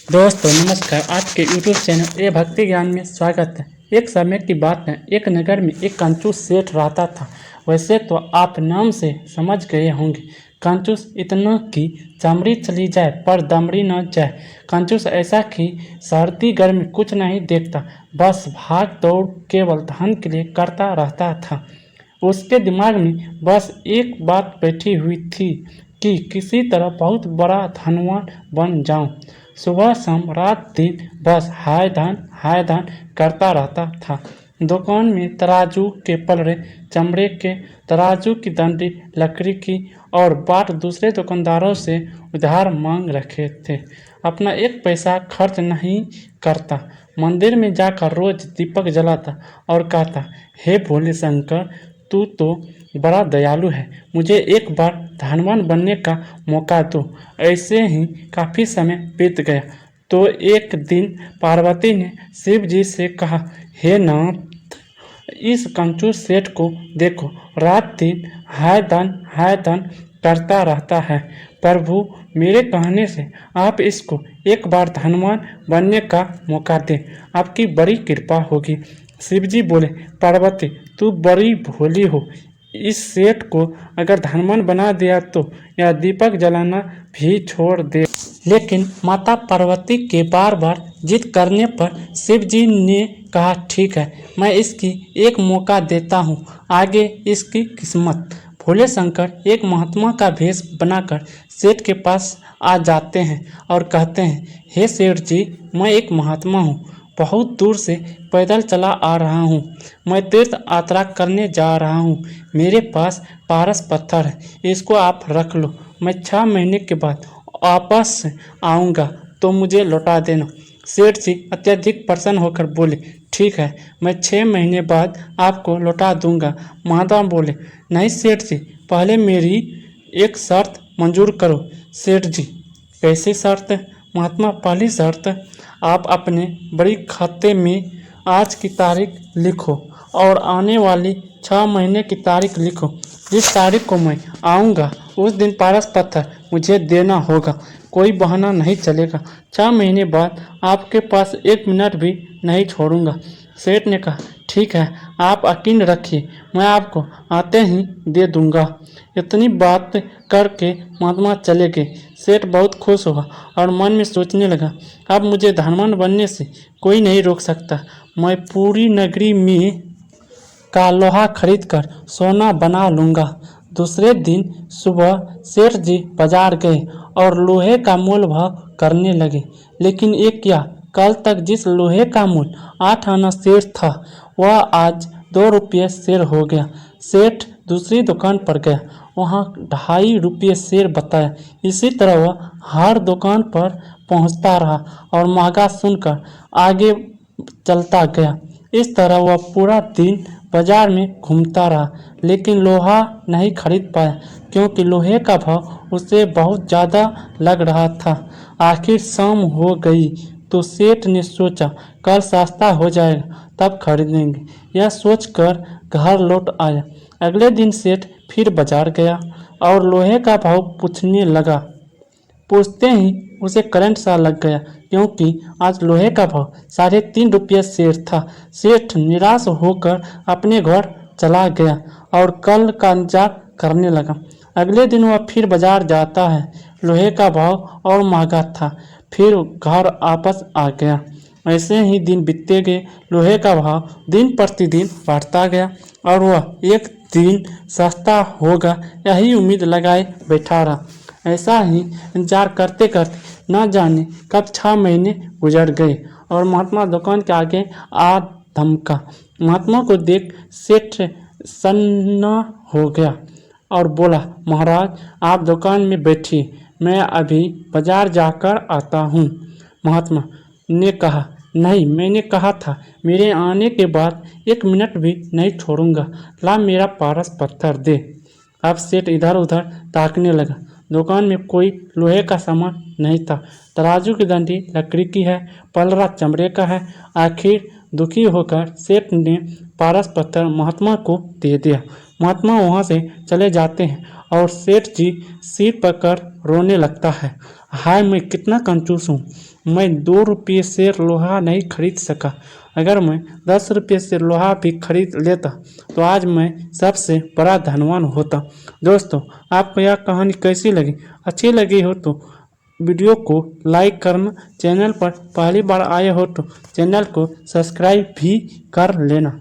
दोस्तों नमस्कार। आज के YouTube चैनल ए भक्ति ज्ञान में स्वागत है। एक समय की बात है, एक नगर में एक कंजूस सेठ रहता था। वैसे तो आप नाम से समझ गए होंगे, कंजूस इतना कि चमड़ी चली जाए पर दमड़ी न जाए। कंजूस ऐसा कि सर्दी गर्मी कुछ नहीं देखता, बस भाग दौड़ केवल धन के लिए करता रहता था। उसके दिमाग में बस एक बात बैठी हुई थी कि किसी तरह बहुत बड़ा धनवान बन जाऊं। सुबह शाम रात दिन बस हाय धन करता रहता था। दुकान में तराजू के पलड़े चमड़े के, तराजू की डंडी लकड़ी की और बाट दूसरे दुकानदारों से उधार मांग रखे थे। अपना एक पैसा खर्च नहीं करता। मंदिर में जाकर रोज दीपक जलाता और कहता, हे भोले शंकर, तू तो बड़ा दयालु है, मुझे एक बार धनवान बनने का मौका दो। ऐसे ही काफ़ी समय बीत गया तो एक दिन पार्वती ने शिव जी से कहा, हे नाथ, इस कंजूस सेठ को देखो, रात दिन हाय धन करता रहता है। प्रभु, मेरे कहने से आप इसको एक बार धनवान बनने का मौका दें, आपकी बड़ी कृपा होगी। शिवजी बोले, पार्वती, तू बड़ी भोली हो, इस सेठ को अगर धनवान बना दिया तो यह दीपक जलाना भी छोड़ दे। लेकिन माता पार्वती के बार बार जिद करने पर शिव जी ने कहा, ठीक है, मैं इसकी एक मौका देता हूँ, आगे इसकी किस्मत। भोले शंकर एक महात्मा का भेष बनाकर सेठ के पास आ जाते हैं और कहते हैं, हे सेठ जी, मैं एक महात्मा हूँ, बहुत दूर से पैदल चला आ रहा हूँ, मैं तीर्थ यात्रा करने जा रहा हूँ, मेरे पास पारस पत्थर है, इसको आप रख लो, मैं 6 महीने के बाद वापस आऊँगा तो मुझे लौटा देना। सेठ जी अत्यधिक प्रसन्न होकर बोले, ठीक है, मैं 6 महीने बाद आपको लौटा दूंगा। महात्मा बोले, नहीं सेठ जी, पहले मेरी एक शर्त मंजूर करो। सेठ जी, कैसी शर्त? महात्मा, पहली शर्त, आप अपने बड़ी खाते में आज की तारीख लिखो और आने वाली 6 महीने की तारीख लिखो। जिस तारीख को मैं आऊँगा उस दिन पारस पत्थर मुझे देना होगा, कोई बहाना नहीं चलेगा। 6 महीने बाद आपके पास 1 मिनट भी नहीं छोड़ूंगा। सेठ ने कहा, ठीक है, आप यकीन रखिए, मैं आपको आते ही दे दूंगा। इतनी बात करके महात्मा चले गए। सेठ बहुत खुश हुआ और मन में सोचने लगा, अब मुझे धनवान बनने से कोई नहीं रोक सकता। मैं पूरी नगरी में का लोहा खरीदकर सोना बना लूँगा। दूसरे दिन सुबह सेठ जी बाजार गए और लोहे का मोल भाव करने लगे। लेकिन एक क्या, कल तक जिस लोहे का मूल 8 आना शेर था, वह आज 2 रुपये शेर हो गया। सेठ दूसरी दुकान पर गया, वहाँ 2.5 रुपये शेर बताया। इसी तरह वह हर दुकान पर पहुँचता रहा और महंगा सुनकर आगे चलता गया। इस तरह वह पूरा दिन बाजार में घूमता रहा, लेकिन लोहा नहीं खरीद पाया क्योंकि लोहे का भाव उसे बहुत ज़्यादा लग रहा था। आखिर शाम हो गई तो सेठ ने सोचा, कल सस्ता हो जाएगा तब खरीदेंगे। यह सोचकर घर लौट आया। अगले दिन सेठ फिर बाजार गया और लोहे का भाव पूछने लगा। पूछते ही उसे करंट सा लग गया क्योंकि आज लोहे का भाव 3.5 रुपये शेर था। सेठ निराश होकर अपने घर चला गया और कल का इंतजार करने लगा। अगले दिन वह फिर बाजार जाता है, लोहे का भाव और महंगा था। फिर घर वापस आ गया। ऐसे ही दिन बीतते गए, लोहे का भाव दिन प्रतिदिन बढ़ता गया और वह एक दिन सस्ता होगा यही उम्मीद लगाए बैठा रहा। ऐसा ही इंतजार करते करते न जाने कब 6 महीने गुजर गए और महात्मा दुकान के आगे आ धमका। महात्मा को देख सेठ सन्ना हो गया और बोला, महाराज, आप दुकान में बैठिए, मैं अभी बाजार जाकर आता हूँ। महात्मा ने कहा, नहीं, मैंने कहा था मेरे आने के बाद 1 मिनट भी नहीं छोड़ूंगा, ला मेरा पारस पत्थर दे। अब सेठ इधर उधर ताकने लगा। दुकान में कोई लोहे का सामान नहीं था। तराजू की डंडी लकड़ी की है, पलड़ा चमड़े का है। आखिर दुखी होकर सेठ ने पारस पत्थर महात्मा को दे दिया। महात्मा वहां से चले जाते हैं और सेठ जी सिर पकड़ रोने लगता है हाय मैं कितना कंजूस हूँ। मैं 2 रुपये से लोहा नहीं खरीद सका। अगर मैं 10 रुपये से लोहा भी खरीद लेता तो आज मैं सबसे बड़ा धनवान होता। दोस्तों, आपको यह कहानी कैसी लगी? अच्छी लगी हो तो वीडियो को लाइक करना, चैनल पर पहली बार आए हो तो चैनल को सब्सक्राइब भी कर लेना।